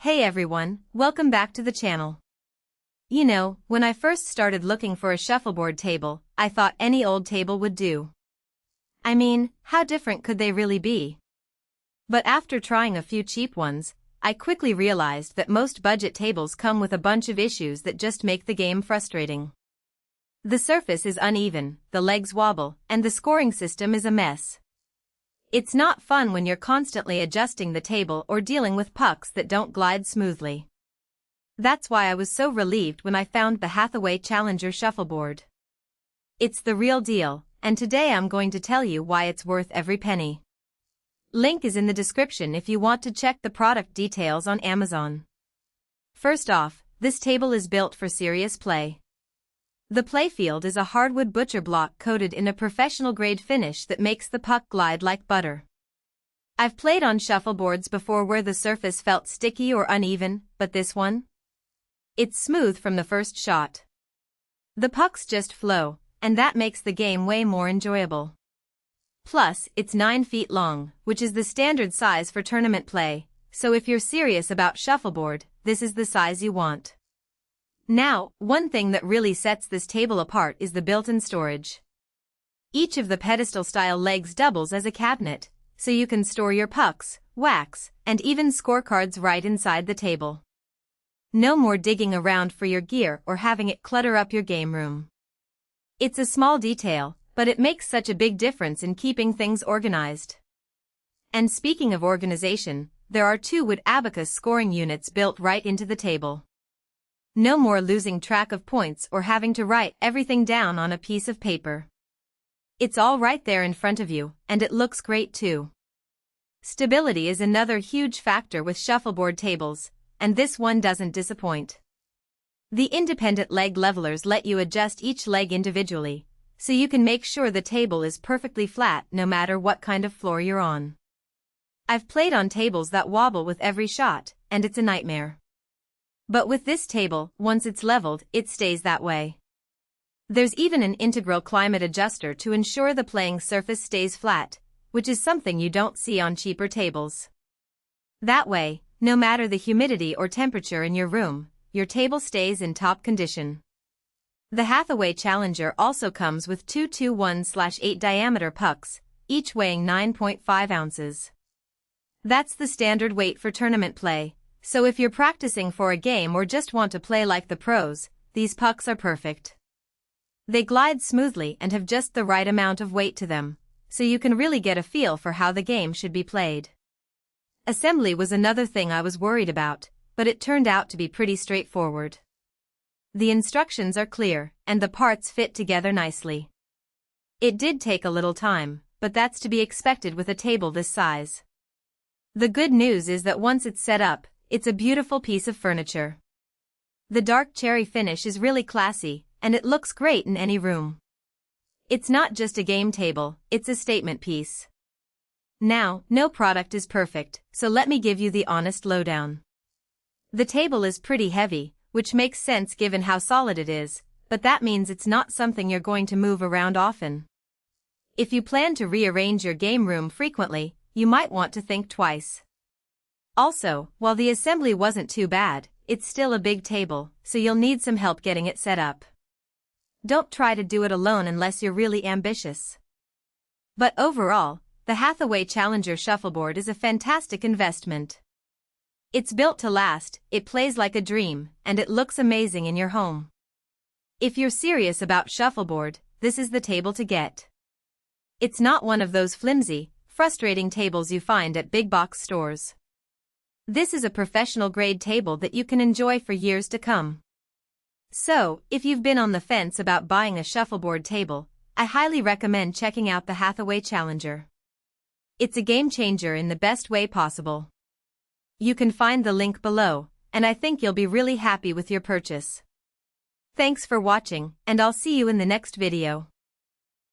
Hey everyone, welcome back to the channel. You know, when I first started looking for a shuffleboard table, I thought any old table would do. I mean, how different could they really be? But after trying a few cheap ones, I quickly realized that most budget tables come with a bunch of issues that just make the game frustrating. The surface is uneven, the legs wobble, and the scoring system is a mess. It's not fun when you're constantly adjusting the table or dealing with pucks that don't glide smoothly. That's why I was so relieved when I found the Hathaway Challenger Shuffleboard. It's the real deal, and today I'm going to tell you why it's worth every penny. Link is in the description if you want to check the product details on Amazon. First off, this table is built for serious play. The playfield is a hardwood butcher block coated in a professional-grade finish that makes the puck glide like butter. I've played on shuffleboards before where the surface felt sticky or uneven, but this one? It's smooth from the first shot. The pucks just flow, and that makes the game way more enjoyable. Plus, it's 9 feet long, which is the standard size for tournament play, so if you're serious about shuffleboard, this is the size you want. Now, one thing that really sets this table apart is the built-in storage. Each of the pedestal-style legs doubles as a cabinet, so you can store your pucks, wax, and even scorecards right inside the table. No more digging around for your gear or having it clutter up your game room. It's a small detail, but it makes such a big difference in keeping things organized. And speaking of organization, there are 2 wood abacus scoring units built right into the table. No more losing track of points or having to write everything down on a piece of paper. It's all right there in front of you, and it looks great too. Stability is another huge factor with shuffleboard tables, and this one doesn't disappoint. The independent leg levelers let you adjust each leg individually, so you can make sure the table is perfectly flat no matter what kind of floor you're on. I've played on tables that wobble with every shot, and it's a nightmare. But with this table, once it's leveled, it stays that way. There's even an integral climate adjuster to ensure the playing surface stays flat, which is something you don't see on cheaper tables. That way, no matter the humidity or temperature in your room, your table stays in top condition. The Hathaway Challenger also comes with 2 2-1/8 diameter pucks, each weighing 9.5 ounces. That's the standard weight for tournament play. So if you're practicing for a game or just want to play like the pros, these pucks are perfect. They glide smoothly and have just the right amount of weight to them, so you can really get a feel for how the game should be played. Assembly was another thing I was worried about, but it turned out to be pretty straightforward. The instructions are clear, and the parts fit together nicely. It did take a little time, but that's to be expected with a table this size. The good news is that once it's set up, it's a beautiful piece of furniture. The dark cherry finish is really classy, and it looks great in any room. It's not just a game table, it's a statement piece. Now, no product is perfect, so let me give you the honest lowdown. The table is pretty heavy, which makes sense given how solid it is, but that means it's not something you're going to move around often. If you plan to rearrange your game room frequently, you might want to think twice. Also, while the assembly wasn't too bad, it's still a big table, so you'll need some help getting it set up. Don't try to do it alone unless you're really ambitious. But overall, the Hathaway Challenger Shuffleboard is a fantastic investment. It's built to last, it plays like a dream, and it looks amazing in your home. If you're serious about shuffleboard, this is the table to get. It's not one of those flimsy, frustrating tables you find at big box stores. This is a professional-grade table that you can enjoy for years to come. So, if you've been on the fence about buying a shuffleboard table, I highly recommend checking out the Hathaway Challenger. It's a game-changer in the best way possible. You can find the link below, and I think you'll be really happy with your purchase. Thanks for watching, and I'll see you in the next video.